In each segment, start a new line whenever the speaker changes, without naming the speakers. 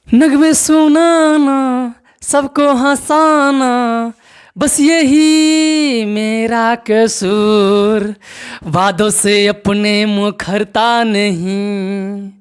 नगमे सुनाना, सबको हंसाना, बस यही मेरा कसूर। वादों से अपने मुखरता नहीं,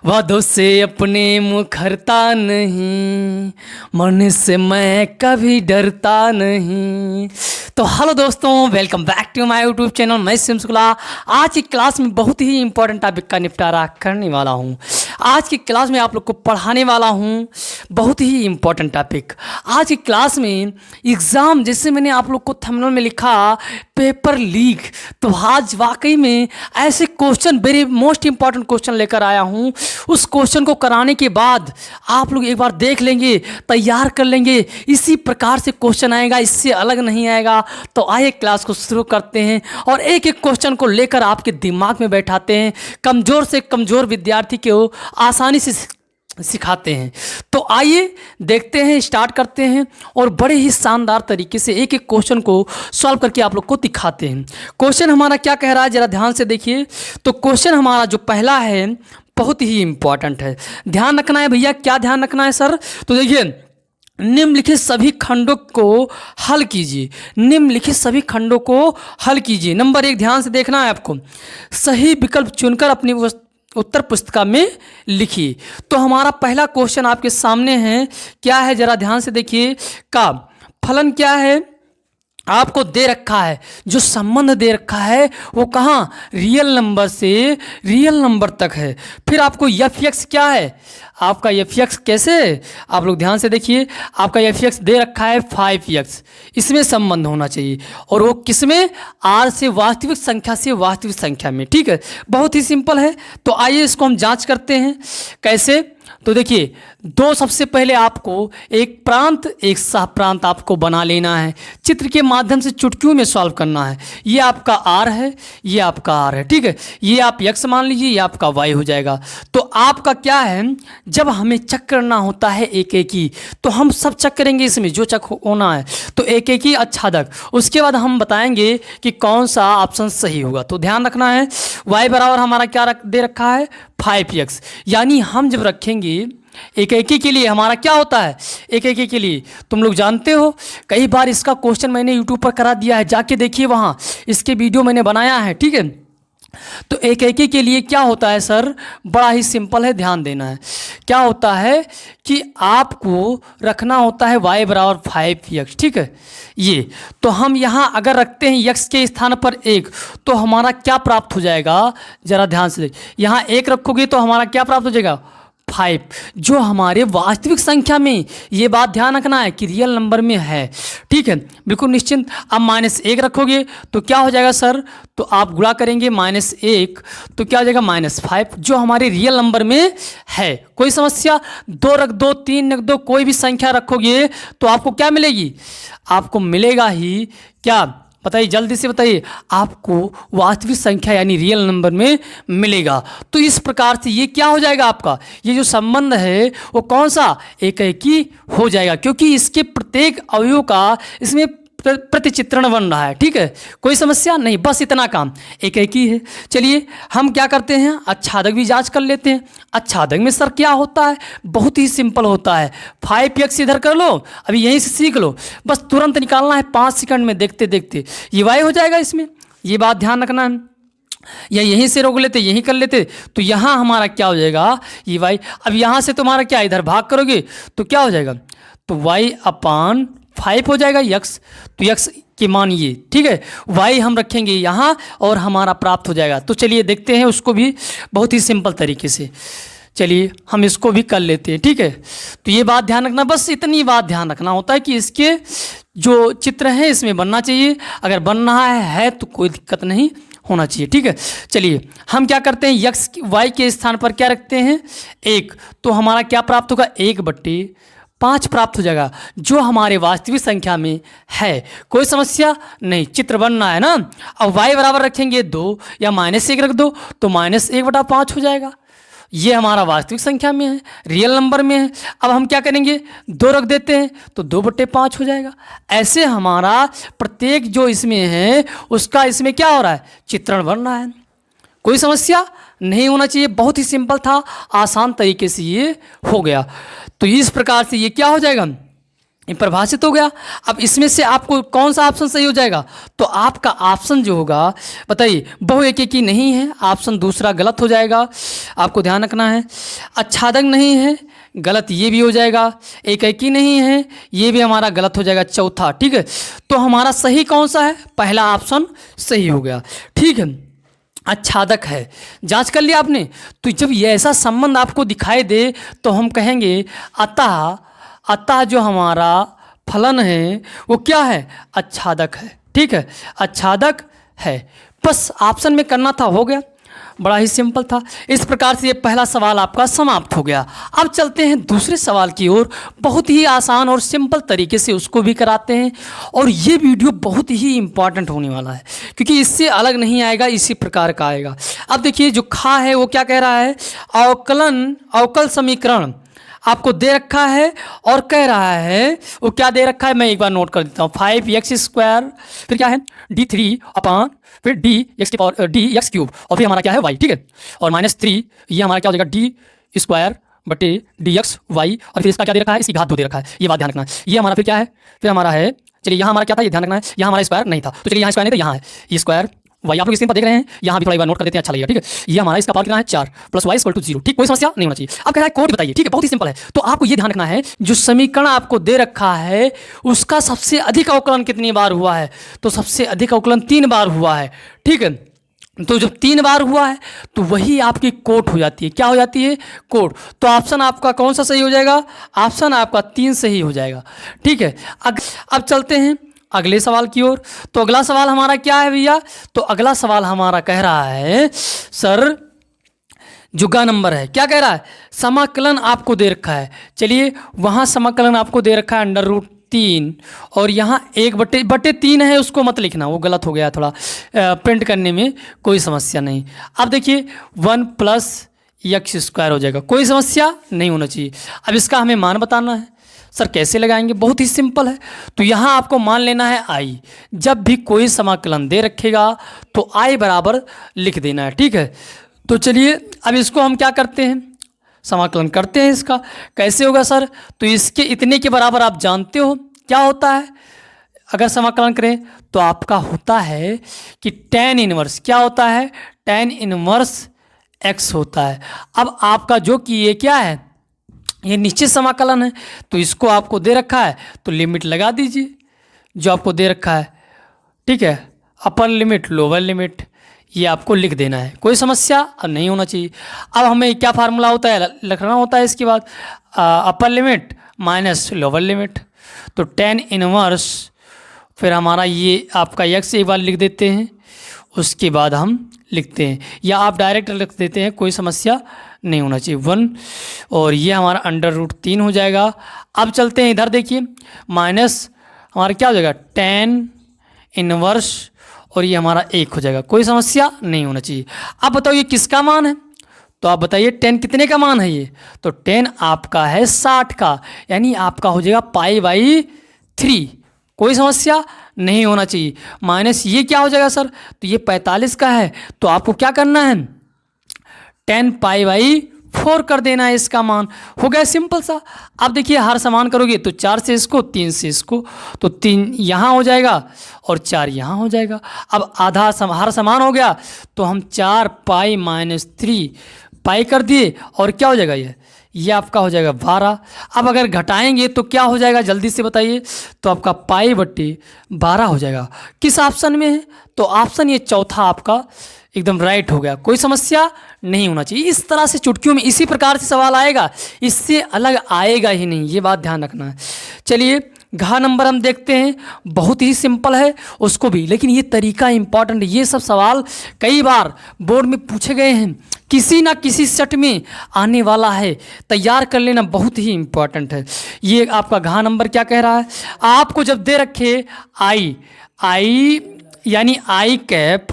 वादों से अपने मुखरता नहीं, मरने से मैं कभी डरता नहीं। तो हेलो दोस्तों, welcome back to my YouTube channel. मैं सिम शुक्ला आज की क्लास में बहुत ही इंपॉर्टेंट टॉपिक का निपटारा करने वाला हूँ। आज की क्लास में आप लोग को पढ़ाने वाला हूँ बहुत ही इंपॉर्टेंट टॉपिक। आज की क्लास में एग्ज़ाम, जैसे मैंने आप लोग को थंबनेल में लिखा पेपर लीक, तो आज वाकई में ऐसे question, very most important question लेकर आया हूँ। उस क्वेश्चन को कराने के बाद आप लोग एक बार देख लेंगे, तैयार कर लेंगे, इसी प्रकार से क्वेश्चन आएगा, इससे अलग नहीं आएगा। तो आइए क्लास को शुरू करते हैं और एक एक क्वेश्चन को लेकर आपके दिमाग में बैठाते हैं। कमज़ोर से कमज़ोर विद्यार्थी को आसानी से सिखाते हैं। तो आइए देखते हैं, स्टार्ट करते हैं और बड़े ही शानदार तरीके से एक एक क्वेश्चन को सॉल्व करके आप लोग को दिखाते हैं। क्वेश्चन हमारा क्या कह रहा है, ज़रा ध्यान से देखिए। तो क्वेश्चन हमारा जो पहला है बहुत ही इंपॉर्टेंट है, ध्यान रखना है भैया। क्या ध्यान रखना है सर? तो देखिए, निम्नलिखित सभी खंडों को हल कीजिए। निम्नलिखित सभी खंडों को हल कीजिए। नंबर 1 ध्यान से देखना है आपको, सही विकल्प चुनकर अपनी उत्तर पुस्तिका में लिखिए। तो हमारा पहला क्वेश्चन आपके सामने है, क्या है जरा ध्यान से देखिए। का फलन क्या है आपको दे रखा है, जो संबंध दे रखा है वो कहाँ, रियल नंबर से रियल नंबर तक है। फिर आपको एफ एक्स क्या है, आपका एफ एक्स कैसे, आप लोग ध्यान से देखिए। आपका एफ एक्स दे रखा है 5x, इसमें संबंध होना चाहिए और वो किसमें, आर से वास्तविक संख्या से वास्तविक संख्या में। ठीक है, बहुत ही सिंपल है। तो आइए इसको हम जांच करते हैं कैसे। तो देखिए, दो सबसे पहले आपको एक प्रांत एक सह प्रांत आपको बना लेना है। चित्र के माध्यम से चुटकियों में सॉल्व करना है। ये आपका आर है, ये आपका आर है। ठीक है, ये आप एक्स मान लीजिए, ये आपका वाई हो जाएगा। तो आपका क्या है, जब हमें चेक करना होता है एक एक ही, तो हम सब चेक करेंगे इसमें जो चेक होना है। तो एक एक ही आच्छादक, उसके बाद हम बताएंगे कि कौन सा ऑप्शन सही होगा। तो ध्यान रखना है, वाई बराबर हमारा क्या दे रखा है 5x, यानी हम जब रखेंगे एक एक के लिए हमारा क्या होता है, एक एक के लिए तुम लोग जानते हो, कई बार इसका क्वेश्चन मैंने यूट्यूब पर करा दिया है, जाके देखिए, वहाँ इसके वीडियो मैंने बनाया है। ठीक है, तो एक एक के लिए क्या होता है सर, बड़ा ही सिंपल है, ध्यान देना है। क्या होता है कि आपको रखना होता है y बराबर 5x। ठीक है, ये तो हम यहाँ अगर रखते हैं x के स्थान पर 1, तो हमारा क्या प्राप्त हो जाएगा, ज़रा ध्यान से देखिए। यहाँ 1 रखोगे तो हमारा क्या प्राप्त हो जाएगा 5, जो हमारे वास्तविक संख्या में, ये बात ध्यान रखना है कि रियल नंबर में है। ठीक है, बिल्कुल निश्चिंत। अब -1 रखोगे तो क्या हो जाएगा सर, तो आप गुणा करेंगे -1 तो क्या हो जाएगा -5, जो हमारे रियल नंबर में है। कोई समस्या, 2 रख दो, 3 रख दो, कोई भी संख्या रखोगे तो आपको क्या मिलेगी, आपको मिलेगा ही क्या, बताइए जल्दी से बताइए, आपको वास्तविक संख्या यानी रियल नंबर में मिलेगा। तो इस प्रकार से ये क्या हो जाएगा, आपका ये जो संबंध है वो कौन सा, एक ही हो जाएगा, क्योंकि इसके प्रत्येक अवयव का इसमें प्रतिचित्रण बन रहा है। ठीक है, कोई समस्या नहीं, बस इतना काम, एक ही है। चलिए हम क्या करते हैं, आच्छादक भी जांच कर लेते हैं। आच्छादक में सर क्या होता है, बहुत ही सिंपल होता है, 5x इधर कर लो, अभी यहीं से सीख लो, बस तुरंत निकालना है 5 सेकंड में, देखते देखते ये y हो जाएगा इसमें, ये बात ध्यान रखना है। या यहीं से रोक लेते, यहीं कर लेते, तो यहाँ हमारा क्या हो जाएगा, ये y। अब यहाँ से तुम्हारा क्या, इधर भाग करोगे तो क्या हो जाएगा, तो y/5 हो जाएगा x, तो x के मान ये। ठीक है, y हम रखेंगे यहाँ और हमारा प्राप्त हो जाएगा। तो चलिए देखते हैं उसको भी बहुत ही सिंपल तरीके से। चलिए हम इसको भी कर लेते हैं। ठीक है, तो ये बात ध्यान रखना, बस इतनी बात ध्यान रखना होता है कि इसके जो चित्र हैं इसमें बनना चाहिए, अगर बन रहा है तो कोई दिक्कत नहीं होना चाहिए। ठीक है, चलिए हम क्या करते हैं, x y के स्थान पर क्या रखते हैं 1, तो हमारा क्या प्राप्त होगा 1/5 प्राप्त हो जाएगा, जो हमारे वास्तविक संख्या में है। कोई समस्या नहीं, चित्र बनना है ना। अब y बराबर रखेंगे 2 या -1 रख दो तो -1/5 हो जाएगा, ये हमारा वास्तविक संख्या में है, रियल नंबर में है। अब हम क्या करेंगे, 2 रख देते हैं तो 2/5 हो जाएगा। ऐसे हमारा प्रत्येक जो इसमें है उसका इसमें क्या हो रहा है, चित्रण बन रहा है। कोई समस्या नहीं होना चाहिए। बहुत ही सिंपल था, आसान तरीके से ये हो गया। तो इस प्रकार से ये क्या हो जाएगा, ये परिभाषित हो गया। अब इसमें से आपको कौन सा ऑप्शन सही हो जाएगा, तो आपका ऑप्शन जो होगा बताइए, बहुएकी नहीं है, ऑप्शन दूसरा गलत हो जाएगा, आपको ध्यान रखना है। आच्छादक नहीं है, गलत, ये भी हो जाएगा। एकाकी नहीं है, ये भी हमारा गलत हो जाएगा, चौथा। ठीक है, तो हमारा सही कौन सा है, पहला ऑप्शन सही हो गया। ठीक है, आच्छादक है, जांच कर लिया आपने। तो जब ये ऐसा संबंध आपको दिखाई दे तो हम कहेंगे अतः अतः जो हमारा फलन है वो क्या है, आच्छादक है। ठीक है, आच्छादक है, बस ऑप्शन में करना था, हो गया, बड़ा ही सिंपल था। इस प्रकार से ये पहला सवाल आपका समाप्त हो गया। अब चलते हैं दूसरे सवाल की ओर, बहुत ही आसान और सिंपल तरीके से उसको भी कराते हैं। और ये वीडियो बहुत ही इंपॉर्टेंट होने वाला है, क्योंकि इससे अलग नहीं आएगा, इसी प्रकार का आएगा। अब देखिए, जो खा है वो क्या कह रहा है, अवकल समीकरण आपको दे रखा है और कह रहा है, वो क्या दे रखा है मैं एक बार नोट कर देता हूँ। 5x², फिर क्या है d3 अपान, फिर dx³ और फिर हमारा क्या है y। ठीक है, और -3, ये हमारा क्या हो जाएगा d² बटे dxy, और फिर इसका क्या दे रखा है, इसकी घात 2 दे रखा है, ये बात ध्यान रखना है। ये हमारा फिर क्या है, फिर हमारा है, चलिए यहाँ हमारा क्या था ये ध्यान रखना है, यहाँ हमारा स्क्वायर नहीं था, तो चलिए यहाँ स्क्वायर नहीं था, यहाँ है ये स्क्वायर y, आप लोग स्क्रीन पर देख रहे हैं, यहाँ भी थोड़ा एक बार नोट कर देते हैं, अच्छा लगेगा। ठीक है, ये हमारा इसका पावर कितना है 4 + y = 0। ठीक, कोई समस्या नहीं होना चाहिए। अब कह रहा है कोड बताइए। ठीक है, बहुत ही सिंपल है। तो आपको ये ध्यान रखना है, जो समीकरण आपको दे रखा है उसका सबसे अधिक अवकलन कितनी बार हुआ है, तो सबसे अधिक अवकलन 3 बार हुआ है। ठीक है, तो जब 3 बार हुआ है तो वही आपकी कोट हो जाती है। क्या हो जाती है, कोट। तो ऑप्शन आपका कौन सा सही हो जाएगा, ऑप्शन आपका 3 सही हो जाएगा। ठीक है, अब चलते हैं अगले सवाल की ओर। तो अगला सवाल हमारा क्या है भैया, तो अगला सवाल हमारा कह रहा है, सर जो ग नंबर है क्या कह रहा है, समाकलन आपको दे रखा है। चलिए, वहाँ समाकलन आपको दे रखा है √3, और यहाँ 1/3 है, उसको मत लिखना, वो गलत हो गया थोड़ा प्रिंट करने में, कोई समस्या नहीं। अब देखिए 1 + x² हो जाएगा, कोई समस्या नहीं होना चाहिए। अब इसका हमें मान बताना है। सर कैसे लगाएंगे, बहुत ही सिंपल है। तो यहाँ आपको मान लेना है i। जब भी कोई समाकलन दे रखेगा तो i बराबर लिख देना है। ठीक है, तो चलिए अब इसको हम क्या करते हैं, समाकलन करते हैं। इसका कैसे होगा सर, तो इसके इतने के बराबर आप जानते हो क्या होता है, अगर समाकलन करें तो आपका होता है कि tan इनवर्स, क्या होता है, tan इनवर्स x होता है। अब आपका जो कि ये क्या है, ये नीचे समाकलन है, तो इसको आपको दे रखा है तो लिमिट लगा दीजिए जो आपको दे रखा है। ठीक है, अपर लिमिट लोअर लिमिट, ये आपको लिख देना है, कोई समस्या नहीं होना चाहिए। अब हमें क्या फार्मूला होता है, लिखना होता है इसके बाद upper limit minus lower limit. तो tan इनवर्स, फिर हमारा ये आपका x एक बार लिख देते हैं, उसके बाद हम लिखते हैं, या आप डायरेक्ट लिख देते हैं, कोई समस्या नहीं होना चाहिए 1, और ये हमारा √3 हो जाएगा। अब चलते हैं इधर, देखिए माइनस हमारा क्या हो जाएगा tan इनवर्स, और ये हमारा 1 हो जाएगा, कोई समस्या नहीं होना चाहिए। अब बताओ ये किसका मान है, तो आप बताइए tan कितने का मान है ये, तो tan आपका है 60 का, यानी आपका हो जाएगा π/3, कोई समस्या नहीं होना चाहिए। माइनस ये क्या हो जाएगा सर, तो ये 45 का है, तो आपको क्या करना है, tan π/4 कर देना है, इसका मान हो गया सिंपल सा। अब देखिए हर समान करोगे तो 4 से इसको, 3 से इसको, तो 3 यहाँ हो जाएगा और 4 यहाँ हो जाएगा। अब आधा हर समान हो गया, तो हम 4π-3 पाई कर दिए, और क्या हो जाएगा ये आपका हो जाएगा 12। अब अगर घटाएंगे तो क्या हो जाएगा, जल्दी से बताइए, तो आपका π/12 हो जाएगा। किस ऑप्शन में है, तो ऑप्शन ये चौथा आपका एकदम राइट हो गया, कोई समस्या नहीं होना चाहिए। इस तरह से चुटकियों में इसी प्रकार से सवाल आएगा, इससे अलग आएगा ही नहीं, ये बात ध्यान रखना है। चलिए घ नंबर हम देखते हैं, बहुत ही सिंपल है उसको भी, लेकिन ये तरीका इंपॉर्टेंट है। ये सब सवाल कई बार बोर्ड में पूछे गए हैं, किसी ना किसी सेट में आने वाला है, तैयार कर लेना बहुत ही इंपॉर्टेंट है। ये आपका घ नंबर क्या कह रहा है, आपको जब दे रखे आई यानी आई कैप,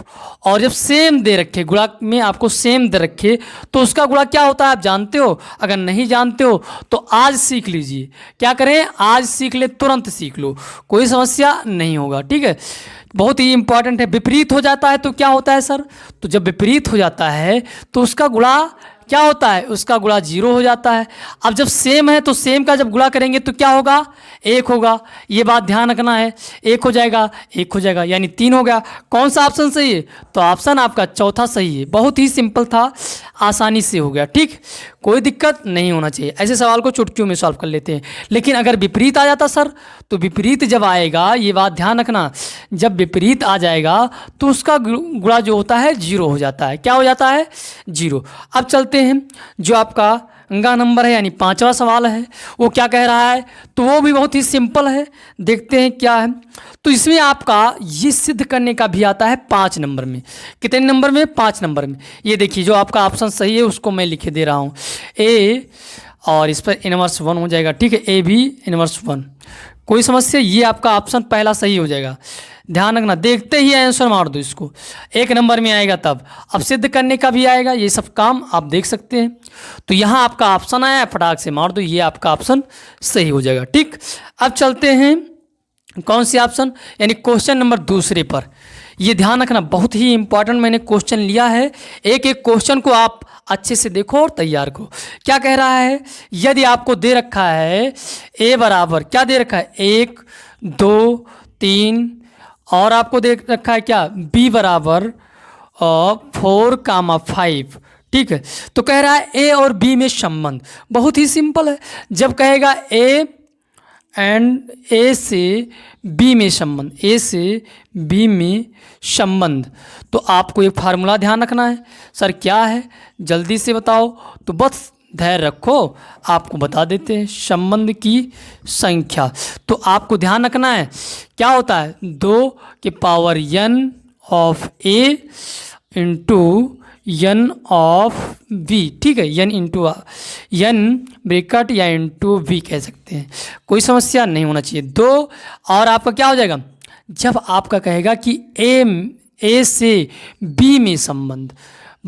और जब सेम दे रखे, गुणा में आपको सेम दे रखे, तो उसका गुणा क्या होता है आप जानते हो, अगर नहीं जानते हो तो आज सीख लीजिए। क्या करें, आज सीख ले, तुरंत सीख लो, कोई समस्या नहीं होगा। ठीक है, बहुत ही इंपॉर्टेंट है। विपरीत हो जाता है तो क्या होता है सर? तो जब विपरीत हो जाता है तो उसका गुणा क्या होता है? उसका गुणा 0 हो जाता है। अब जब सेम है तो सेम का जब गुणा करेंगे तो क्या होगा? 1 होगा। ये बात ध्यान रखना है। 1 हो जाएगा, 1 हो जाएगा, यानी 3 हो गया। कौन सा ऑप्शन सही है? तो ऑप्शन आपका चौथा सही है। बहुत ही सिंपल था, आसानी से हो गया। ठीक, कोई दिक्कत नहीं होना चाहिए। ऐसे सवाल को चुटकियों में सॉल्व कर लेते हैं। लेकिन अगर विपरीत आ जाता सर, तो विपरीत जब आएगा, ये बात ध्यान रखना, जब विपरीत आ जाएगा तो उसका गुणा जो होता है 0 हो जाता है। क्या हो जाता है? 0। अब चलते हैं जो आपका गा नंबर है, यानी 5वां सवाल है, वो क्या कह रहा है? तो वो भी बहुत ही सिंपल है। देखते हैं क्या है। तो इसमें आपका ये सिद्ध करने का भी आता है 5 नंबर में। कितने नंबर में? 5 नंबर में। ये देखिए, जो आपका ऑप्शन सही है उसको मैं लिखे दे रहा हूँ, ए, और इस पर इनवर्स 1 हो जाएगा। ठीक है, ए भी इनवर्स 1। कोई समस्या? ये आपका ऑप्शन पहला सही हो जाएगा। ध्यान रखना, देखते ही आंसर मार दो इसको। 1 नंबर में आएगा तब। अब सिद्ध करने का भी आएगा, ये सब काम आप देख सकते हैं। तो यहाँ आपका ऑप्शन आया है, फटाक से मार दो, ये आपका ऑप्शन सही हो जाएगा। ठीक, अब चलते हैं कौन सी ऑप्शन, यानी क्वेश्चन नंबर दूसरे पर। ये ध्यान रखना, बहुत ही इंपॉर्टेंट मैंने क्वेश्चन लिया है। एक एक क्वेश्चन को आप अच्छे से देखो और तैयार को। क्या कह रहा है? यदि आपको दे रखा है ए बराबर, क्या दे रखा है? 1, 2, 3, और आपको दे रखा है क्या? बी बराबर 4, 5। ठीक है, तो कह रहा है ए और बी में संबंध। बहुत ही सिंपल है। जब कहेगा ए एंड ए से बी में संबंध, ए से बी में संबंध, तो आपको एक फार्मूला ध्यान रखना है। सर क्या है? जल्दी से बताओ। तो बस धैर्य रखो, आपको बता देते हैं। संबंध की संख्या, तो आपको ध्यान रखना है क्या होता है? 2 की power n of a into n of v। ठीक है, n इंटू n ब्रैकेट या इंटू v कह सकते हैं। कोई समस्या नहीं होना चाहिए। 2, और आपका क्या हो जाएगा? जब आपका कहेगा कि a से b में संबंध,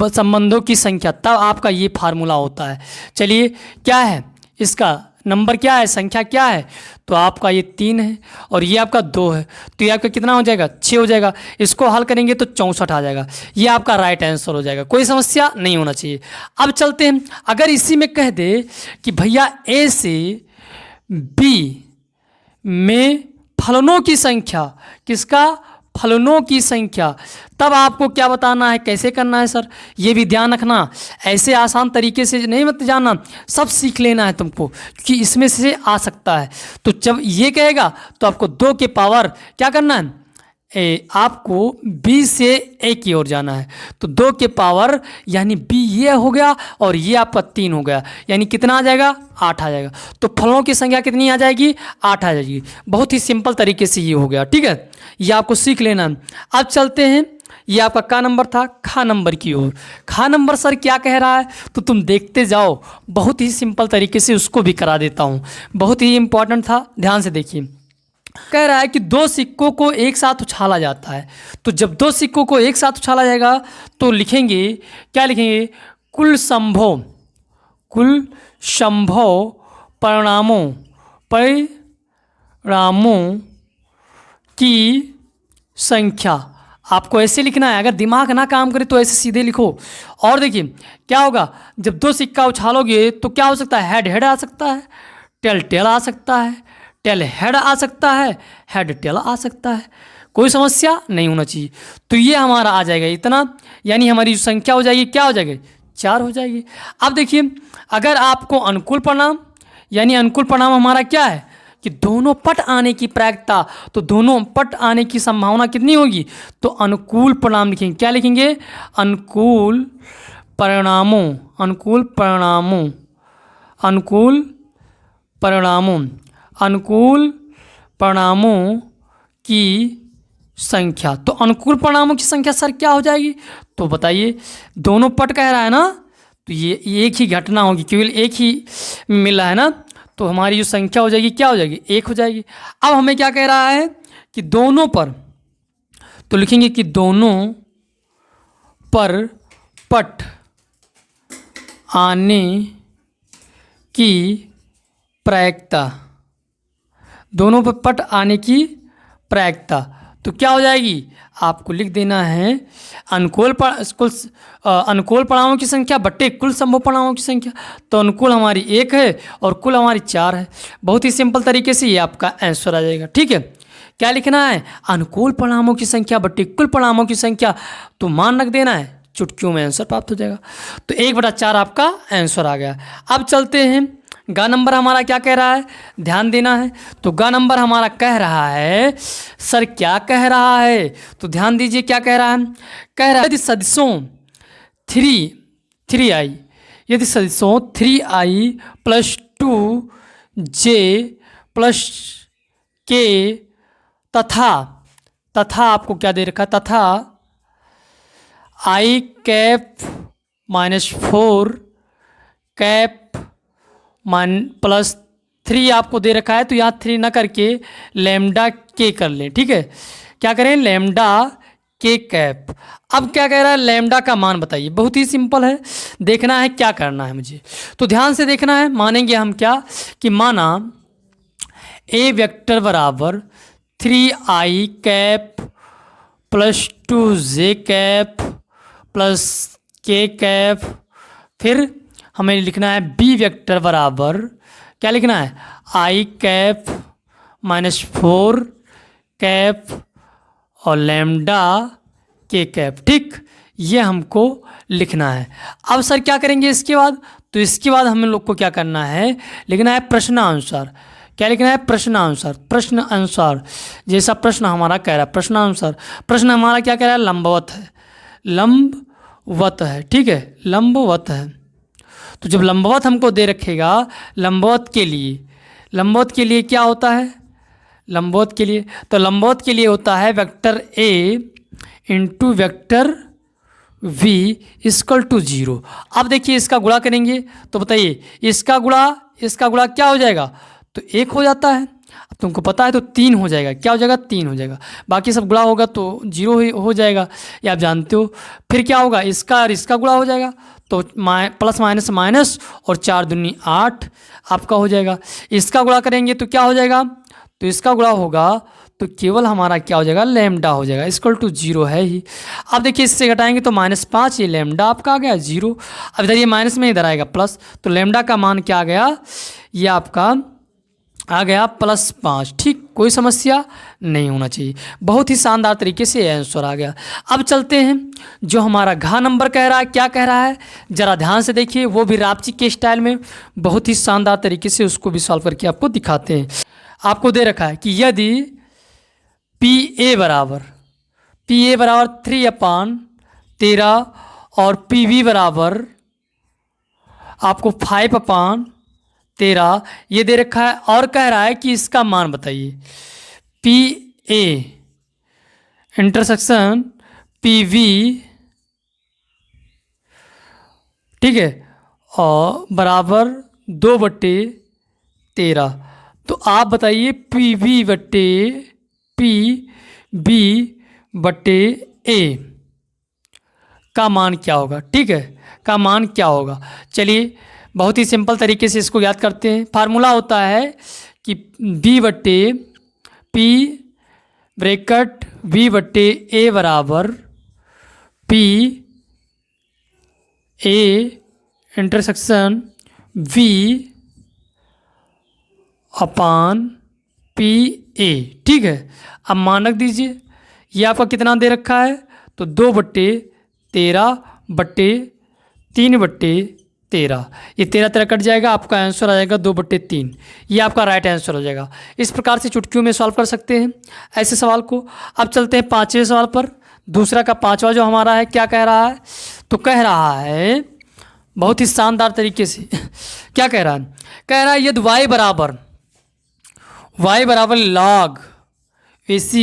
संबंधों की संख्या, तब आपका ये फार्मूला होता है। चलिए, क्या है इसका नंबर, क्या है संख्या, क्या है? तो आपका ये 3 है और ये आपका 2 है, तो ये आपका कितना हो जाएगा? 6 हो जाएगा। इसको हल करेंगे तो 64 आ जाएगा। ये आपका राइट आंसर हो जाएगा। कोई समस्या नहीं होना चाहिए। अब चलते हैं, अगर इसी में कह दे कि भैया ए से बी में फलनों की संख्या, किसका? फलनों की संख्या, तब आपको क्या बताना है, कैसे करना है सर? ये भी ध्यान रखना, ऐसे आसान तरीके से नहीं मत जाना, सब सीख लेना है तुमको, क्योंकि इसमें से आ सकता है। तो जब ये कहेगा तो आपको 2 के पावर क्या करना है? आपको b से a की ओर जाना है। तो 2 के पावर यानी b ये हो गया और ये आपका 3 हो गया, यानी कितना आ जाएगा? 8 आ जाएगा। तो फलों की संख्या कितनी आ जाएगी? 8 आ जाएगी। बहुत ही सिंपल तरीके से ये हो गया। ठीक है, ये आपको सीख लेना। अब चलते हैं, ये आपका का नंबर था, खा नंबर की ओर। खा नंबर सर क्या कह रहा है? तो तुम देखते जाओ, बहुत ही सिंपल तरीके से उसको भी करा देता हूँ। बहुत ही इंपॉर्टेंट था, ध्यान से देखिए। कह रहा है कि 2 सिक्कों को एक साथ उछाला जाता है। तो जब 2 सिक्कों को एक साथ उछाला जाएगा तो लिखेंगे, क्या लिखेंगे? कुल संभव परिणामों की संख्या। आपको ऐसे लिखना है, अगर दिमाग ना काम करे तो ऐसे सीधे लिखो। और देखिए क्या होगा, जब 2 सिक्का उछालोगे तो क्या हो सकता है? हेड हेड आ सकता है, टेल टेल आ सकता है, टेल हेड आ सकता है, हेड टेल आ सकता है। कोई समस्या नहीं होना चाहिए। तो ये हमारा आ जाएगा इतना, यानी हमारी जो संख्या हो जाएगी क्या हो जाएगी? 4 हो जाएगी। अब देखिए, अगर आपको अनुकूल परिणाम, यानी अनुकूल परिणाम हमारा क्या है कि दोनों पट आने की प्रायिकता, तो दोनों पट आने की संभावना कितनी होगी? तो अनुकूल परिणाम लिखेंगे। क्या लिखेंगे? अनुकूल परिणामों की संख्या। तो अनुकूल परिणामों की संख्या सर क्या हो जाएगी? तो बताइए, दोनों पट कह रहा है ना, तो ये एक ही घटना होगी, केवल एक ही मिला है ना, तो हमारी जो संख्या हो जाएगी क्या हो जाएगी? 1 हो जाएगी। अब हमें क्या कह रहा है कि दोनों पर, तो लिखेंगे कि दोनों पर पट आने की प्रायिकता, दोनों पर पट आने की प्रायिकता। तो क्या हो जाएगी, आपको लिख देना है अनुकूल पड़ावों की संख्या बट्टे कुल संभव पड़ावों की संख्या। तो अनुकूल हमारी 1 है और कुल हमारी 4 है। बहुत ही सिंपल तरीके से ये आपका आंसर आ जाएगा। ठीक है, क्या लिखना है, अनुकूल परिणामों की संख्या बट्टे कुल परिणामों की संख्या, तो मान रख देना है, चुटकियों में आंसर प्राप्त हो जाएगा। तो 1/4 आपका आंसर आ गया। अब चलते हैं, गा नंबर हमारा क्या कह रहा है, ध्यान देना है। तो गा नंबर हमारा कह रहा है, सर क्या कह रहा है, तो ध्यान दीजिए क्या कह रहा है। कह रहा है यदि सदिशों 3i यदि सदिशों 3i + 2j + k तथा आपको क्या दे रखा है, तथा i कैप -4 कैप +3 आपको दे रखा है। तो यहाँ 3 ना करके लैम्डा के कर लें। ठीक है, क्या करें, लैम्डा के कैप। अब क्या कह रहा है, लैम्डा का मान बताइए। बहुत ही सिंपल है, देखना है क्या करना है मुझे, तो ध्यान से देखना है। मानेंगे हम क्या, कि माना ए वेक्टर बराबर 3i cap + 2j cap + k cap, फिर हमें लिखना है बी वेक्टर बराबर क्या लिखना है, i कैप -4 कैप और लैम्डा के कैप। ठीक, ये हमको लिखना है। अब सर क्या करेंगे इसके बाद, तो इसके बाद हम लोग को क्या करना है, लिखना है प्रश्नानुसार। क्या लिखना है, प्रश्नानुसार। जैसा प्रश्न हमारा कह रहा है, प्रश्नानुसार। प्रश्न हमारा क्या कह रहा है, लंबवत है। ठीक है, लंबवत है। तो जब लंबवत हमको दे रखेगा, लंबवत के लिए क्या होता है, लंबवत के लिए होता है vector a into vector v = 0। अब देखिए इसका गुणा करेंगे तो बताइए, इसका गुणा क्या हो जाएगा, तो 1 हो जाता है। अब तुमको पता है तो 3 हो जाएगा। क्या हो जाएगा, 3 हो जाएगा। बाकी सब गुणा होगा तो 0 ही हो जाएगा, ये आप जानते हो। फिर क्या होगा, इसका और इसका गुणा हो जाएगा, तो प्लस माइनस माइनस और 4 दूनी 8 आपका हो जाएगा। इसका गुणा करेंगे तो क्या हो जाएगा, तो इसका गुणा होगा तो केवल हमारा क्या हो जाएगा, लैम्डा हो जाएगा, = 0 है ही। अब देखिए इससे घटाएंगे तो -5, ये लैम्डा आपका आ गया 0। अब इधर ये माइनस में इधर आएगा प्लस, तो लैम्डा का मान क्या आ गया, ये आपका आ गया +5। ठीक, कोई समस्या नहीं होना चाहिए। बहुत ही शानदार तरीके से आंसर आ गया। अब चलते हैं, जो हमारा घा नंबर कह रहा है, क्या कह रहा है, जरा ध्यान से देखिए, वो भी रापची के स्टाइल में बहुत ही शानदार तरीके से उसको भी सॉल्व करके आपको दिखाते हैं। आपको दे रखा है कि यदि PA बराबर 3/13 और PB बराबर आपको 5/13 ये दे रखा है, और कह रहा है कि इसका मान बताइए। PA इंटरसेक्शन PB, ठीक है, और बराबर 2/13। तो आप बताइए PB/A का मान क्या होगा। ठीक है, का मान क्या होगा, चलिए बहुत ही सिंपल तरीके से इसको याद करते हैं। फार्मूला होता है कि B/A बराबर PA इंटरसेक्शन V/PA। ठीक है, अब मान रख दीजिए, ये आपका कितना दे रखा है, तो 2/13/3/13, ये 13 कट जाएगा, आपका आंसर आ जाएगा 2/3। ये आपका राइट आंसर हो जाएगा। इस प्रकार से चुटकियों में सॉल्व कर सकते हैं ऐसे सवाल को। अब चलते हैं 5वें सवाल पर। दूसरा का 5वां जो हमारा है, क्या कह रहा है, तो कह रहा है बहुत ही शानदार तरीके से क्या कह रहा है, यदि y बराबर log AC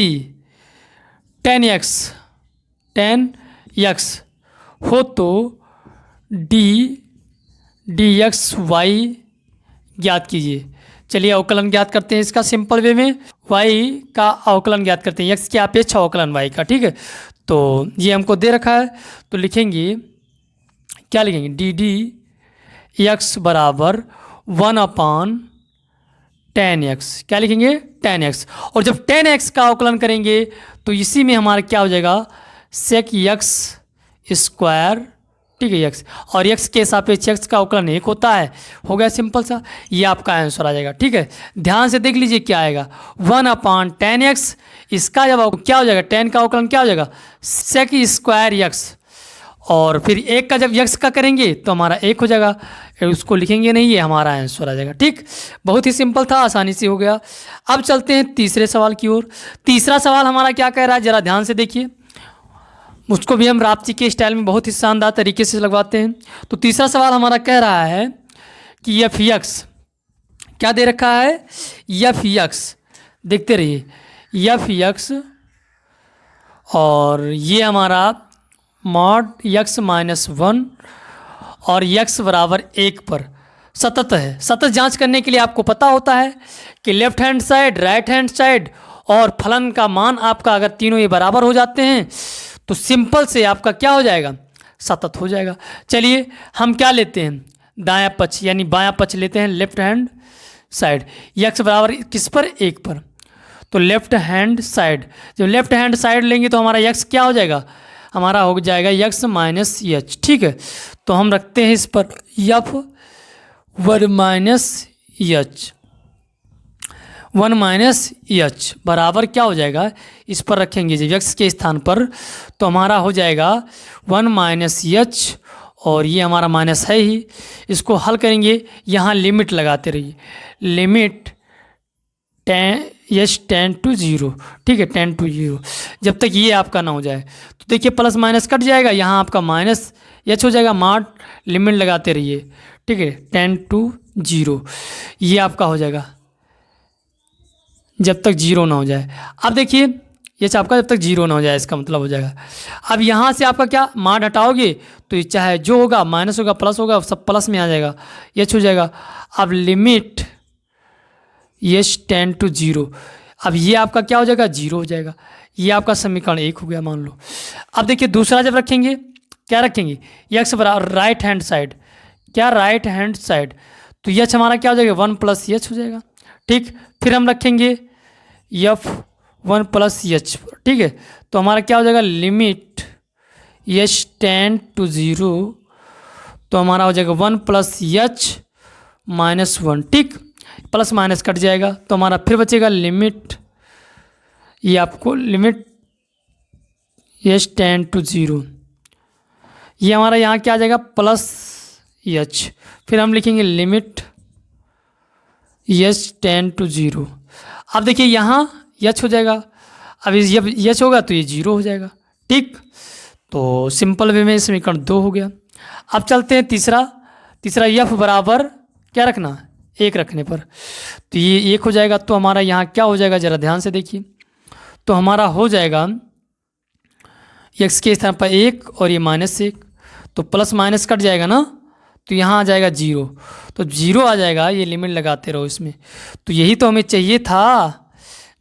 10x हो तो dxy ज्ञात कीजिए। चलिए अवकलन ज्ञात करते हैं इसका सिंपल वे में। y का अवकलन ज्ञात करते हैं, x की अपेक्षा अवकलन y का। ठीक है, तो ये हमको दे रखा है, तो लिखेंगे, क्या लिखेंगे, ddx बराबर 1/10 10x, क्या लिखेंगे 10x। और जब 10x का अवकलन करेंगे तो इसी में हमारा क्या हो जाएगा सेक x स्क्वायर, ठीक है x, और x के सापेक्ष x का अवकलन 1 होता है। हो गया सिंपल सा, ये आपका आंसर आ जाएगा। ठीक है, ध्यान से देख लीजिए क्या आएगा 1/10x, इसका जब क्या हो जाएगा 10 का अवकलन क्या हो जाएगा सेक स्क्वायर x, और फिर 1 का जब x का करेंगे तो हमारा 1 हो जाएगा, उसको लिखेंगे नहीं, ये हमारा आंसर आ जाएगा। ठीक, बहुत ही सिंपल था, आसानी से हो गया। अब चलते हैं तीसरे सवाल की ओर। तीसरा सवाल हमारा क्या कह रहा है जरा ध्यान से देखिए, उसको भी हम राप्ती के स्टाइल में बहुत ही शानदार तरीके से लगवाते हैं। तो तीसरा सवाल हमारा कह रहा है कि एफ एक्स क्या दे रखा है, एफ एक्स, देखते रहिए एफ एक्स, और ये हमारा मॉड x -1 और x बराबर 1 पर सतत है। सतत जांच करने के लिए आपको पता होता है कि left hand side, right hand side और फलन का मान आपका अगर तीनों ये बराबर हो जाते हैं तो सिंपल से आपका क्या हो जाएगा सतत हो जाएगा। चलिए हम क्या लेते हैं दायां पक्ष यानी बायां पक्ष लेते हैं, लेफ्ट हैंड साइड, x बराबर किस पर 1 पर, तो लेफ्ट हैंड साइड, जब लेफ्ट हैंड साइड लेंगे तो हमारा x क्या हो जाएगा, हमारा हो जाएगा x -h। ठीक है, तो हम रखते हैं इस पर f 1 -h बराबर क्या हो जाएगा, इस पर रखेंगे जब x के स्थान पर तो हमारा हो जाएगा 1 -h, और ये हमारा माइनस है ही, इसको हल करेंगे, यहाँ लिमिट लगाते रहिए, लिमिट 10 to 0, ठीक है 10 to 0, जब तक ये आपका ना हो जाए। तो देखिए प्लस माइनस कट जाएगा, यहाँ आपका -h हो जाएगा, मार्ट लिमिट लगाते रहिए, ठीक है 10 to 0, ये आपका हो जाएगा जब तक 0 ना हो जाए। अब देखिए ये आपका जब तक 0 ना हो जाए इसका मतलब हो जाएगा। अब यहाँ से आपका क्या मार्ट हटाओगे तो ये चाहे जो होगा माइनस होगा प्लस होगा सब प्लस में आ जाएगा, h हो जाएगा। अब लिमिट यस 10 to 0, अब ये आपका क्या हो जाएगा 0 हो जाएगा, ये आपका समीकरण 1 हो गया मान लो। अब देखिए दूसरा जब रखेंगे क्या रखेंगे x बराबर राइट हैंड साइड, क्या राइट हैंड साइड, तो यच हमारा क्या हो जाएगा 1 + h हो जाएगा। ठीक, फिर हम रखेंगे f 1 + h, ठीक है, तो हमारा क्या हो जाएगा लिमिट यस 10 to 0, तो हमारा हो जाएगा 1 + h -1, ठीक, प्लस माइनस कट जाएगा तो हमारा फिर बचेगा लिमिट, ये आपको लिमिट यस 10 to 0, ये हमारा यहाँ क्या आ जाएगा +h, फिर हम लिखेंगे लिमिट यस 10 to 0। अब देखिए यहाँ h हो जाएगा, अब जब h होगा तो ये 0 हो जाएगा। ठीक, तो सिंपल वे में समीकरण 2 हो गया। अब चलते हैं तीसरा f बराबर क्या रखना 1 रखने पर, तो ये 1 हो जाएगा, तो हमारा यहाँ क्या हो जाएगा ज़रा ध्यान से देखिए, तो हमारा हो जाएगा x के स्थान पर 1 और ये -1, तो प्लस माइनस कट जाएगा ना, तो यहाँ आ जाएगा 0, तो 0 आ जाएगा, ये लिमिट लगाते रहो इसमें, तो यही तो हमें चाहिए था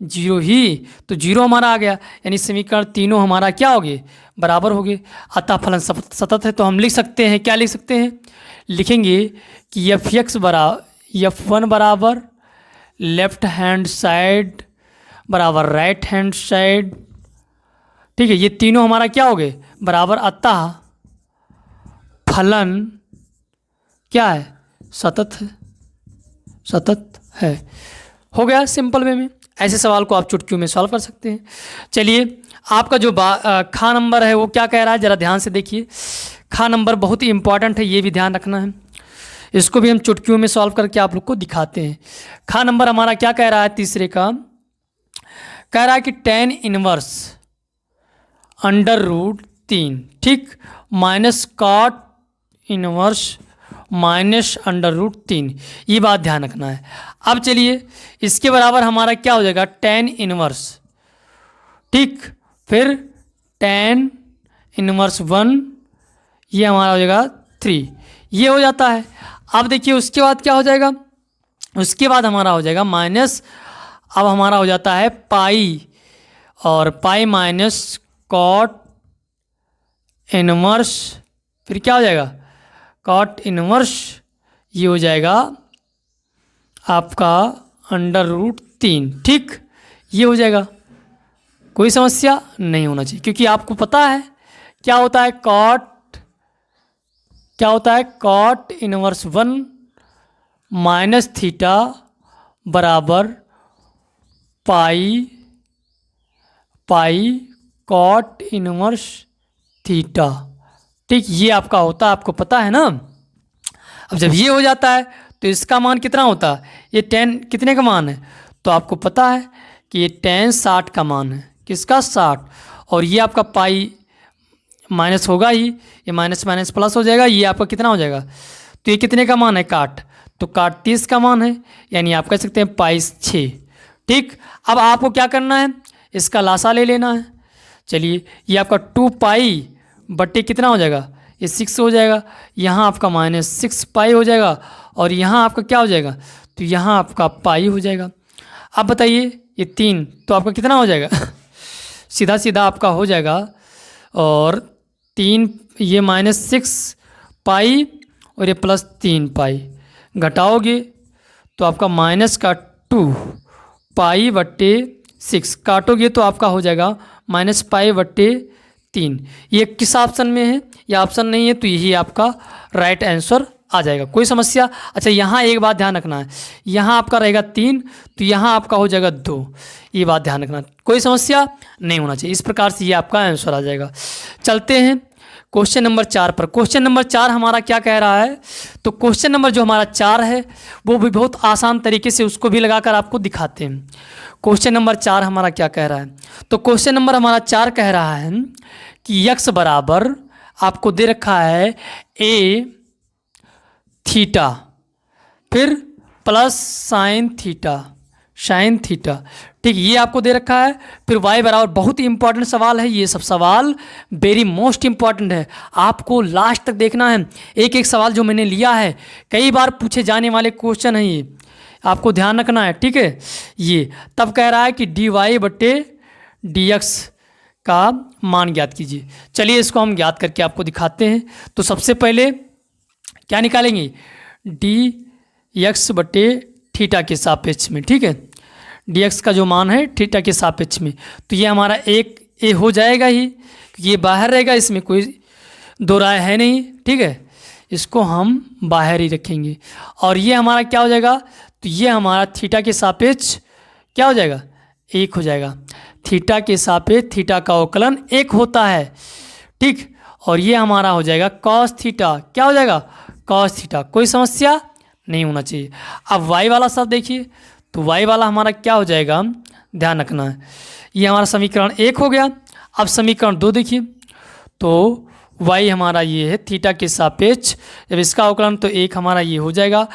0 ही, तो 0 हमारा आ गया, यानी समीकरण तीनों हमारा क्या हो गए बराबर हो गए, अतः फलन सतत है। तो हम लिख सकते हैं, क्या लिख सकते हैं, लिखेंगे कि f1 बराबर लेफ्ट हैंड साइड बराबर राइट हैंड साइड, ठीक है, ये तीनों हमारा क्या हो गए बराबर, अतः फलन क्या है सतत है, सतत है। हो गया सिंपल वे में, ऐसे सवाल को आप चुटकियों में सॉल्व कर सकते हैं। चलिए आपका जो खा नंबर है वो क्या कह रहा है ज़रा ध्यान से देखिए, खा नंबर बहुत ही इंपॉर्टेंट है, ये भी ध्यान रखना है, इसको भी हम चुटकियों में सॉल्व करके आप लोग को दिखाते हैं। खा नंबर हमारा क्या कह रहा है तीसरे का, कह रहा है कि tan इनवर्स √3, ठीक, माइनस cot इनवर्स -√3, ये बात ध्यान रखना है। अब चलिए इसके बराबर हमारा क्या हो जाएगा tan इनवर्स, ठीक, फिर tan इनवर्स 1, ये हमारा हो जाएगा 3, ये हो जाता है। अब देखिए उसके बाद क्या हो जाएगा, उसके बाद हमारा हो जाएगा माइनस, अब हमारा हो जाता है पाई, और पाई माइनस cot इनवर्स, फिर क्या हो जाएगा cot इनवर्स, ये हो जाएगा आपका √3। ठीक, ये हो जाएगा, कोई समस्या नहीं होना चाहिए, क्योंकि आपको पता है क्या होता है कॉट इनवर्स 1 माइनस थीटा बराबर पाई कॉट इनवर्स थीटा। ठीक, ये आपका होता है, आपको पता है ना। अब जब ये हो जाता है तो इसका मान कितना होता है, ये tan कितने का मान है, तो आपको पता है कि ये tan 60 का मान है। किसका? 60। और ये आपका पाई माइनस होगा ही, ये माइनस माइनस प्लस हो जाएगा, ये आपका कितना हो जाएगा, तो ये कितने का मान है काट, तो काट 30 का मान है, यानी आप कह सकते हैं पाई 6। ठीक, अब आपको क्या करना है, इसका लासा ले लेना है। चलिए, ये आपका 2 पाई बट्टे कितना हो जाएगा, ये 6 हो जाएगा, यहाँ आपका -6 पाई हो जाएगा, और यहाँ आपका क्या हो जाएगा, तो यहाँ आपका पाई हो जाएगा। अब बताइए, ये 3 तो आपका कितना हो जाएगा सीधा सीधा आपका हो जाएगा, और 3 ये -6 पाई और ये +3 पाई घटाओगे तो आपका -2 पाई बट्टे 6 काटोगे तो आपका हो जाएगा -पाई/3। ये किस ऑप्शन में है, या ऑप्शन नहीं है, तो यही आपका राइट आंसर आ जाएगा। कोई समस्या? अच्छा, यहाँ एक बात ध्यान रखना है, यहाँ आपका रहेगा 3 तो यहाँ आपका हो जाएगा 2, ये बात ध्यान रखना, कोई समस्या नहीं होना चाहिए। इस प्रकार से ये आपका आंसर आ जाएगा। चलते हैं क्वेश्चन नंबर 4 पर। क्वेश्चन नंबर 4 हमारा क्या कह रहा है, तो क्वेश्चन नंबर जो हमारा 4 है वो भी बहुत आसान तरीके से उसको भी लगाकर आपको दिखाते हैं। क्वेश्चन नंबर 4 हमारा क्या कह रहा है, तो क्वेश्चन नंबर हमारा 4 कह रहा है कि x बराबर आपको दे रखा है a थीटा फिर प्लस साइन थीटा। ठीक, ये आपको दे रखा है। फिर y बराबर, बहुत ही इंपॉर्टेंट सवाल है ये, सब सवाल वेरी मोस्ट इंपॉर्टेंट है, आपको लास्ट तक देखना है। एक एक सवाल जो मैंने लिया है कई बार पूछे जाने वाले क्वेश्चन है, ये आपको ध्यान रखना है। ठीक है, ये तब कह रहा है कि dy/dx का मान ज्ञात कीजिए। चलिए इसको हम ज्ञात करके आपको दिखाते हैं। तो सबसे पहले क्या निकालेंगे, dx/थीटा के सापेक्ष में। ठीक है, dx का जो मान है थीटा के सापेक्ष में, तो ये हमारा एक ए हो जाएगा ही, ये बाहर रहेगा, इसमें कोई दो राय है नहीं। ठीक है, इसको हम बाहर ही रखेंगे। और ये हमारा क्या हो जाएगा, तो ये हमारा थीटा के सापेक्ष क्या हो जाएगा, 1 हो जाएगा। थीटा के सापेक्ष थीटा का अवकलन 1 होता है। ठीक, और ये हमारा हो जाएगा कॉस थीटा, क्या हो जाएगा, कॉस थीटा। कोई समस्या नहीं होना चाहिए। अब y वाला सब देखिए, तो y वाला हमारा क्या हो जाएगा, ध्यान रखना है। ये हमारा समीकरण 1 हो गया। अब समीकरण 2 देखिए, तो y हमारा ये है थीटा के सापेक्ष, जब इसका अवकलन तो 1 हमारा ये हो जाएगा।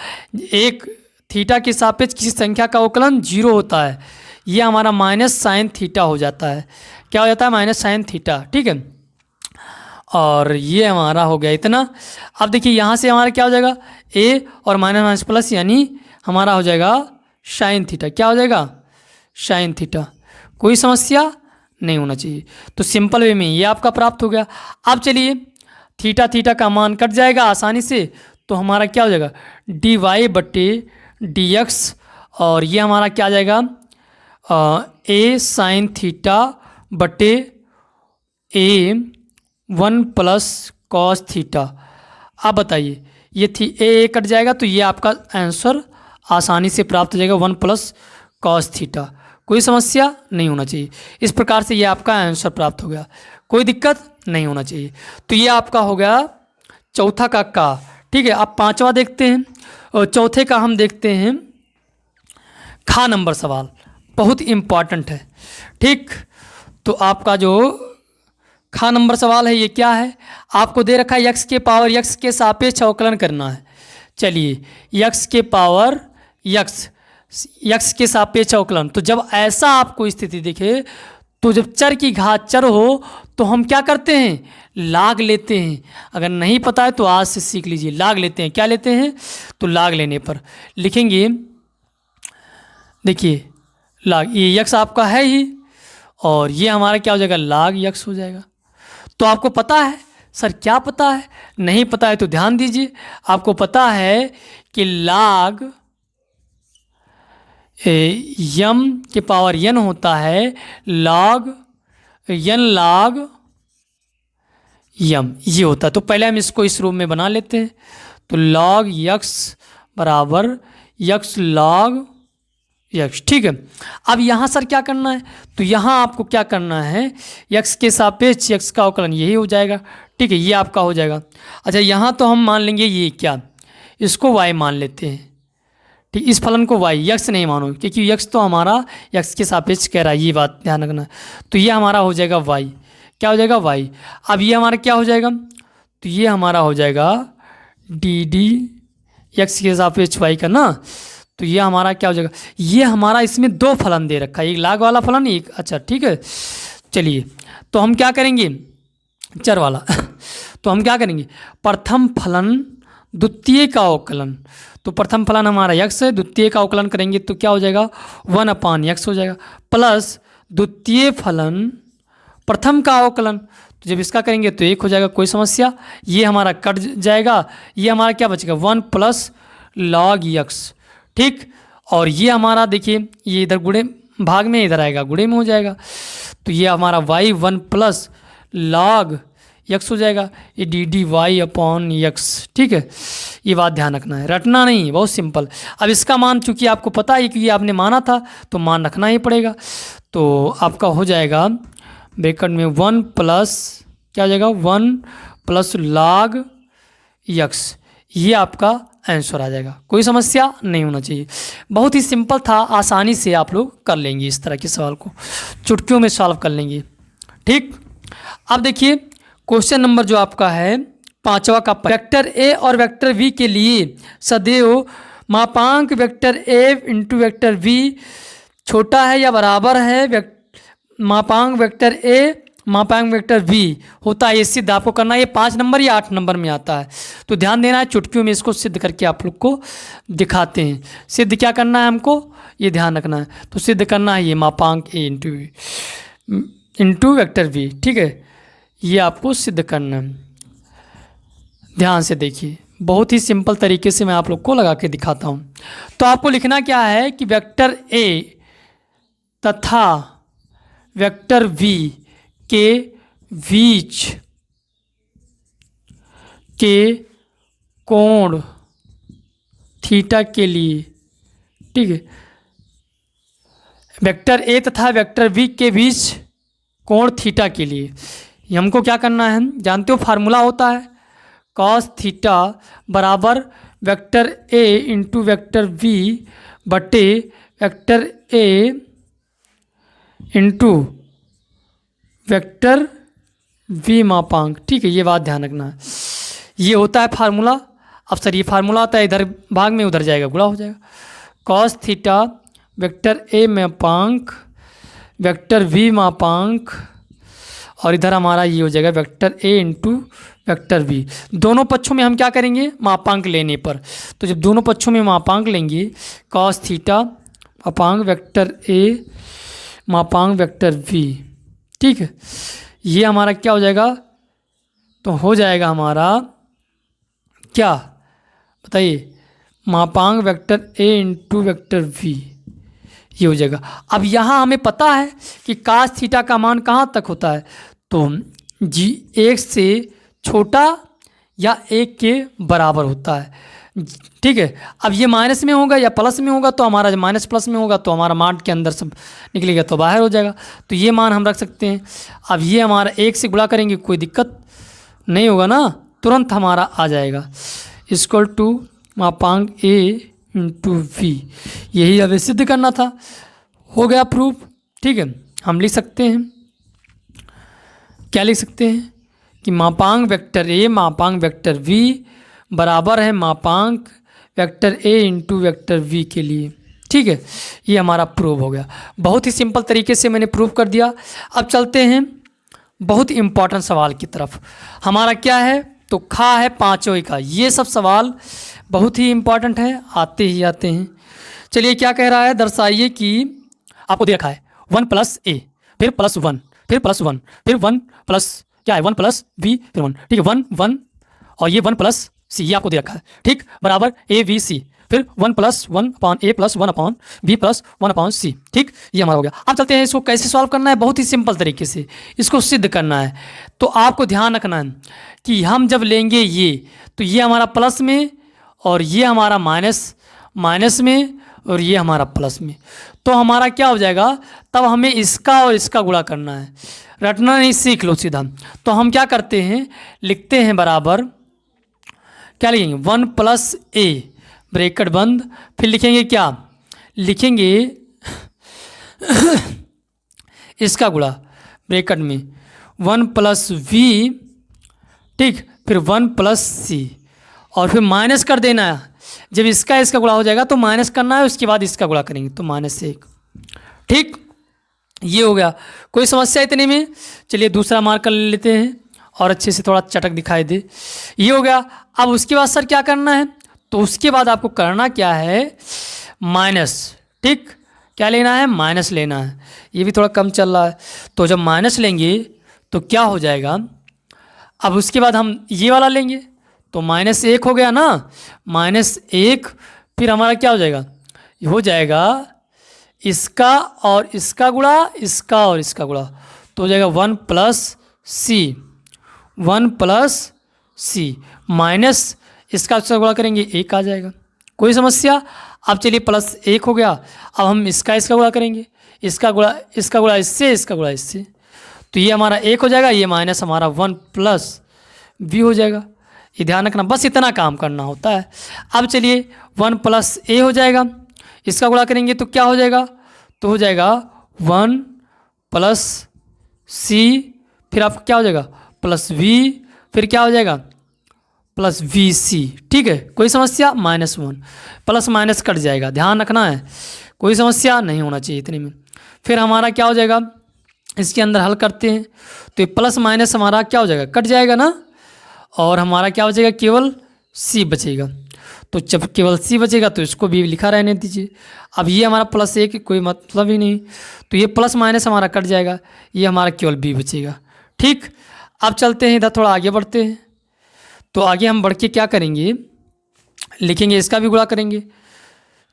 1 थीटा के सापेक्ष किसी संख्या का अवकलन 0 होता है, ये हमारा माइनस साइन थीटा हो जाता है। क्या हो जाता है, माइनस साइन थीटा। ठीक है, और ये हमारा हो गया इतना। अब देखिए यहाँ से हमारा क्या हो जाएगा, a और माइनस माइनस प्लस, यानी हमारा हो जाएगा साइन थीटा। क्या हो जाएगा, साइन थीटा। कोई समस्या नहीं होना चाहिए। तो सिंपल वे में ये आपका प्राप्त हो गया। अब चलिए थीटा का मान कट जाएगा आसानी से, तो हमारा क्या हो जाएगा, dy/dx, और ये हमारा क्या आ जाएगा, a साइन थीटा बटे a1 प्लस कॉस थीटा। अब बताइए, ये ए कट जाएगा तो ये आपका आंसर आसानी से प्राप्त हो जाएगा 1 प्लस कॉस थीटा। कोई समस्या नहीं होना चाहिए। इस प्रकार से ये आपका आंसर प्राप्त हो गया, कोई दिक्कत नहीं होना चाहिए। तो ये आपका हो गया चौथा का। ठीक है, अब पांचवा देखते हैं, और चौथे का हम देखते हैं खा नंबर सवाल, बहुत इम्पॉर्टेंट है। ठीक, तो आपका जो खा नंबर सवाल है ये क्या है, आपको दे रखा है x के पावर x के सापेक्ष अवकलन करना है। चलिए, x के पावर x के सापेक्ष अवकलन, तो जब ऐसा आपको स्थिति दिखे, तो जब चर की घात चर हो तो हम क्या करते हैं, लाग लेते हैं। अगर नहीं पता है तो आज से सीख लीजिए, लाग लेते हैं। क्या लेते हैं, तो लाग लेने पर लिखेंगे, देखिए लाग, ये x आपका है ही, और ये हमारा क्या हो जाएगा, लाग x हो जाएगा। तो आपको पता है, सर क्या पता है, नहीं पता है तो ध्यान दीजिए। आपको पता है कि लाग यम के पावर n होता है log n log यम, ये होता है। तो पहले हम इसको इस रूप में बना लेते हैं। तो log x बराबर x log x, ठीक है। अब यहाँ सर क्या करना है, तो यहाँ आपको क्या करना है, x के सापेक्ष x का अवकलन यही हो जाएगा, ठीक है, ये आपका हो जाएगा। अच्छा यहाँ तो हम मान लेंगे ये क्या, इसको y मान लेते हैं, ठीक, इस फलन को y, x नहीं मानो क्योंकि x तो हमारा x के सापेक्ष कह रहा है, ये बात ध्यान रखना है। तो ये हमारा हो जाएगा y, क्या हो जाएगा y। अब ये हमारा क्या हो जाएगा, तो ये हमारा हो जाएगा डी डी x के सापेक्ष y का ना। तो ये हमारा क्या हो जाएगा, ये हमारा इसमें दो फलन दे रखा है, एक लाग वाला फलन, एक, अच्छा ठीक है। चलिए तो हम क्या करेंगे, चर वाला तो हम क्या करेंगे, प्रथम फलन द्वितीय का अवकलन। तो प्रथम फलन हमारा x है, द्वितीय का अवकलन करेंगे तो क्या हो जाएगा 1/x हो जाएगा, प्लस द्वितीय फलन प्रथम का अवकलन। तो जब इसका करेंगे तो 1 हो जाएगा, कोई समस्या, ये हमारा कट जाएगा, ये हमारा क्या बचेगा 1 प्लस log x, ठीक। और ये हमारा देखिए ये इधर गुणे भाग में, इधर आएगा गुणे में हो जाएगा। तो ये हमारा y 1 प्लस log x हो जाएगा, ये d d y upon x, ठीक है। ये बात ध्यान रखना है, रटना नहीं, बहुत सिंपल। अब इसका मान चूंकि आपको पता है कि ये आपने माना था तो मान रखना ही पड़ेगा। तो आपका हो जाएगा ब्रैकेट में 1 प्लस क्या हो जाएगा 1 प्लस log x, ये आपका आंसर आ जाएगा, कोई समस्या नहीं होना चाहिए। बहुत ही सिंपल था, आसानी से आप लोग कर लेंगे, इस तरह के सवाल को चुटकियों में सॉल्व कर लेंगे, ठीक। अब देखिए क्वेश्चन नंबर जो आपका है 5वां का, वेक्टर ए और वेक्टर वी के लिए सदैव मापांक वेक्टर ए इंटू वेक्टर वी छोटा है या बराबर है मापांक वेक्टर ए मापांक वेक्टर वी होता है, ये सिद्ध आपको करना है। ये 5 नंबर या 8 नंबर में आता है, तो ध्यान देना है, चुटकियों में इसको सिद्ध करके आप लोग को दिखाते हैं। सिद्ध क्या करना है हमको, ये ध्यान रखना है। तो सिद्ध करना है ये मापांक ए इंटू वेक्टर वी, ठीक है, ये आपको सिद्ध करना है। ध्यान से देखिए, बहुत ही सिंपल तरीके से मैं आप लोग को लगा के दिखाता हूँ। तो आपको लिखना क्या है कि वेक्टर ए तथा वेक्टर वी के बीच के कोण थीटा के लिए, ठीक है, वेक्टर ए तथा वेक्टर वी के बीच कोण थीटा के लिए हमको क्या करना है, जानते हो फार्मूला होता है कॉस थीटा बराबर वेक्टर ए इंटू वेक्टर वी बटे वेक्टर ए इंटू वेक्टर वी मापांक, ठीक है, ये बात ध्यान रखना है। ये होता है फार्मूला। अब सर ये फार्मूला होता है, इधर भाग में उधर जाएगा, गुणा हो जाएगा, कॉस थीटा वेक्टर ए मापांक वेक्टर वी मापांक, और इधर हमारा ये हो जाएगा वेक्टर ए इंटू वेक्टर वी। दोनों पक्षों में हम क्या करेंगे, मापांक लेने पर, तो जब दोनों पक्षों में मापांक लेंगे कॉस थीटा मापांक वेक्टर ए मापांक वेक्टर वी, ठीक है, ये हमारा क्या हो जाएगा, तो हो जाएगा हमारा क्या बताइए, मापांक वेक्टर ए इंटू वेक्टर वी, ये हो जाएगा। अब यहाँ हमें पता है कि कास थीटा का मान कहाँ तक होता है, तो जी 1 से छोटा या 1 के बराबर होता है, ठीक है। अब ये माइनस में होगा या प्लस में होगा, तो हमारा जब माइनस प्लस में होगा तो हमारा मान के अंदर सब निकलेगा तो बाहर हो जाएगा, तो ये मान हम रख सकते हैं। अब ये हमारा 1 से गुणा करेंगे कोई दिक्कत नहीं होगा ना, तुरंत हमारा आ जाएगा इक्वल टू मापांक ए इंटू वी, यही हमें सिद्ध करना था, हो गया प्रूफ, ठीक है। हम लिख सकते हैं, क्या लिख सकते हैं कि मापांक वेक्टर ए मापांक वेक्टर वी बराबर है मापांक वेक्टर ए इंटू वेक्टर वी के लिए, ठीक है, ये हमारा प्रूव हो गया। बहुत ही सिंपल तरीके से मैंने प्रूव कर दिया। अब चलते हैं बहुत इंपॉर्टेंट सवाल की तरफ। हमारा क्या है, तो खा है 5वें का, ये सब सवाल बहुत ही इंपॉर्टेंट है, आते ही आते हैं। चलिए क्या कह रहा है, दर्शाइए कि आपको दे रखा है 1 प्लस ए फिर प्लस 1 फिर प्लस 1 फिर 1 प्लस क्या है 1 प्लस बी फिर 1, ठीक है, 1 1 और ये 1 प्लस सी, ये आपको दे रखा है, ठीक, बराबर ए बी सी। फिर 1+1/a+1/b+1/c। ठीक, ये हमारा हो गया। अब चलते हैं इसको कैसे सॉल्व करना है। बहुत ही सिंपल तरीके से इसको सिद्ध करना है। तो आपको ध्यान रखना है कि हम जब लेंगे ये, तो ये हमारा प्लस में और ये हमारा माइनस में और ये हमारा प्लस में, तो हमारा क्या हो जाएगा, तब हमें इसका और इसका गुणा करना है। रटना नहीं, सीख लो सीधा। तो हम क्या करते हैं, लिखते हैं बराबर, क्या लिखेंगे 1+a ब्रैकेट बंद, फिर लिखेंगे क्या, लिखेंगे इसका गुणा ब्रैकेट में 1+v, ठीक, फिर 1+c और फिर माइनस कर देना है। जब इसका गुणा हो जाएगा तो माइनस करना है, उसके बाद इसका गुणा करेंगे तो -1। ठीक, ये हो गया। कोई समस्या इतने में? चलिए दूसरा मार्कर ले लेते हैं और अच्छे से थोड़ा चटक दिखाई दे। ये हो गया। अब उसके बाद सर क्या करना है, तो उसके बाद आपको करना क्या है, माइनस। ठीक, क्या लेना है, माइनस लेना है। ये भी थोड़ा कम चल रहा है, तो जब माइनस लेंगे तो क्या हो जाएगा, अब उसके बाद हम ये वाला लेंगे तो -1 हो गया ना, -1, फिर हमारा क्या हो जाएगा, हो जाएगा इसका और इसका गुणा, इसका और इसका गुणा, तो हो जाएगा 1+c माइनस इसका गुणा करेंगे 1 आ जाएगा। कोई समस्या? अब चलिए +1 हो गया, अब हम इसका गुणा करेंगे, इसका गुणा इससे, इसका गुणा इससे, तो ये हमारा 1 हो जाएगा, ये माइनस हमारा 1+b हो जाएगा। ये ध्यान रखना, बस इतना काम करना होता है। अब चलिए 1+a हो जाएगा, इसका गुणा करेंगे तो क्या हो जाएगा, तो हो जाएगा 1+c, फिर आपका क्या हो जाएगा +v, फिर क्या हो जाएगा +vc। ठीक है, कोई समस्या? -1 प्लस माइनस कट जाएगा, ध्यान रखना है, कोई समस्या नहीं होना चाहिए इतने में। फिर हमारा क्या हो जाएगा, इसके अंदर हल करते हैं तो ये प्लस माइनस हमारा क्या हो जाएगा, कट जाएगा ना, और हमारा क्या बचेगा, केवल c बचेगा। तो जब केवल c बचेगा तो इसको भी लिखा रहने दीजिए। अब ये हमारा +1 कोई मतलब ही नहीं, तो ये प्लस माइनस हमारा कट जाएगा, ये हमारा केवल b बचेगा। ठीक, अब चलते हैं इधर, थोड़ा आगे बढ़ते हैं। तो आगे हम बढ़ के क्या करेंगे, लिखेंगे इसका भी गुणा करेंगे।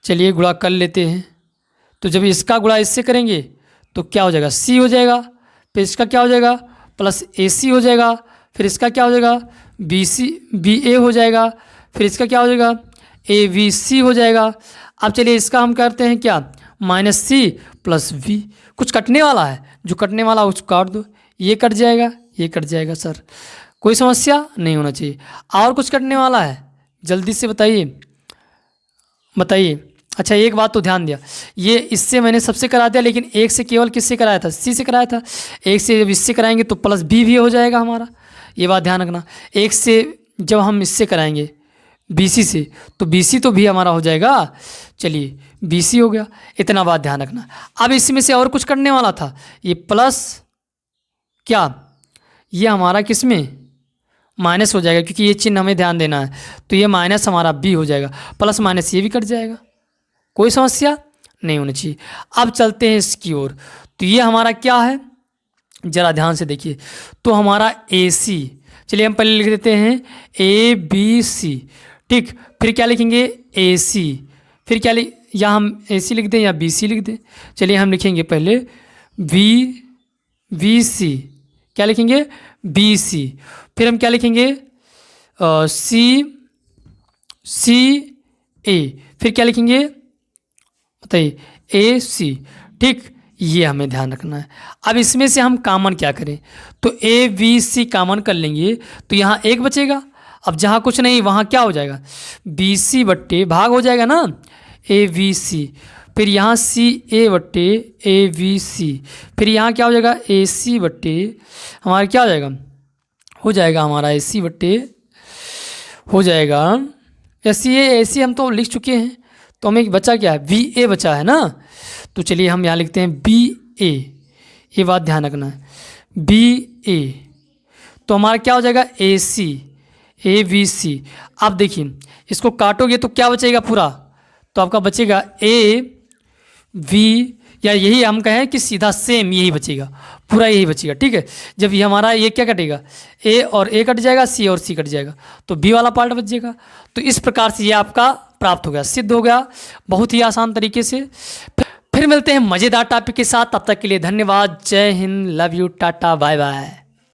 चलिए गुणा कर लेते हैं। तो जब इसका गुणा इससे करेंगे तो क्या हो जाएगा, c हो जाएगा, फिर इसका क्या हो जाएगा +ac हो जाएगा, फिर इसका क्या हो जाएगा ba हो जाएगा, फिर इसका क्या हो जाएगा abc हो जाएगा। अब चलिए इसका हम करते हैं क्या, -c + v। कुछ कटने वाला है, जो कटने वाला उसको काट दो, ये कट जाएगा, ये कट जाएगा। सर कोई समस्या नहीं होना चाहिए। और कुछ कटने वाला है, जल्दी से बताइए। अच्छा एक बात तो ध्यान दिया, ये इससे मैंने सबसे करा दिया, लेकिन एक से केवल किससे कराया था, सी से कराया था। एक से जब इससे कराएंगे तो +b भी हो जाएगा हमारा, ये बात ध्यान रखना। एक से जब हम इससे कराएंगे BC से, तो BC तो भी हमारा हो जाएगा। चलिए BC हो गया, इतना बात ध्यान रखना। अब इसमें से और कुछ करने वाला था, ये प्लस क्या, ये हमारा किस में माइनस हो जाएगा, क्योंकि ये चिन्ह हमें ध्यान देना है, तो ये माइनस हमारा b हो जाएगा, प्लस माइनस ये भी कट जाएगा, कोई समस्या नहीं होनी चाहिए। अब चलते हैं इसकी ओर। तो ये हमारा क्या है, ज़रा ध्यान से देखिए, तो हमारा AC, चलिए हम पहले लिख देते हैं ABC। ठीक, फिर क्या लिखेंगे AC, फिर क्या या हम AC लिख दें या BC लिख दें। चलिए हम लिखेंगे पहले VC, क्या लिखेंगे BC, फिर हम क्या लिखेंगे CA, फिर क्या लिखेंगे बताइए AC। ठीक, ये हमें ध्यान रखना है। अब इसमें से हम कॉमन क्या करें, तो ABC कॉमन कर लेंगे तो यहाँ 1 बचेगा। अब जहाँ कुछ नहीं वहाँ क्या हो जाएगा, BC बट्टे भाग हो जाएगा ना ABC, फिर यहाँ CA बट्टे ABC, फिर यहाँ क्या हो जाएगा AC बट्टे हमारा क्या हो जाएगा, हो जाएगा हमारा AC बट्टे हो जाएगा AC हम तो लिख चुके हैं, तो हमें बचा क्या है, VA बचा है ना। तो चलिए हम यहाँ लिखते हैं BA, ये बात ध्यान रखना है, BA, तो हमारा क्या हो जाएगा AC ABC। अब देखिए इसको काटोगे तो क्या बचेगा पूरा, तो आपका बचेगा AV, या यही हम कहें कि सीधा सेम यही बचेगा, पूरा यही बचेगा। ठीक है, जब ये हमारा ये क्या कटेगा, ए और ए कट जाएगा, सी और सी कट जाएगा, तो बी वाला पार्ट बच जाएगा। तो इस प्रकार से ये आपका प्राप्त हो गया, सिद्ध हो गया बहुत ही आसान तरीके से। फिर मिलते हैं मज़ेदार टॉपिक के साथ, तब तक के लिए धन्यवाद। जय Hind, love you, tata, bye bye.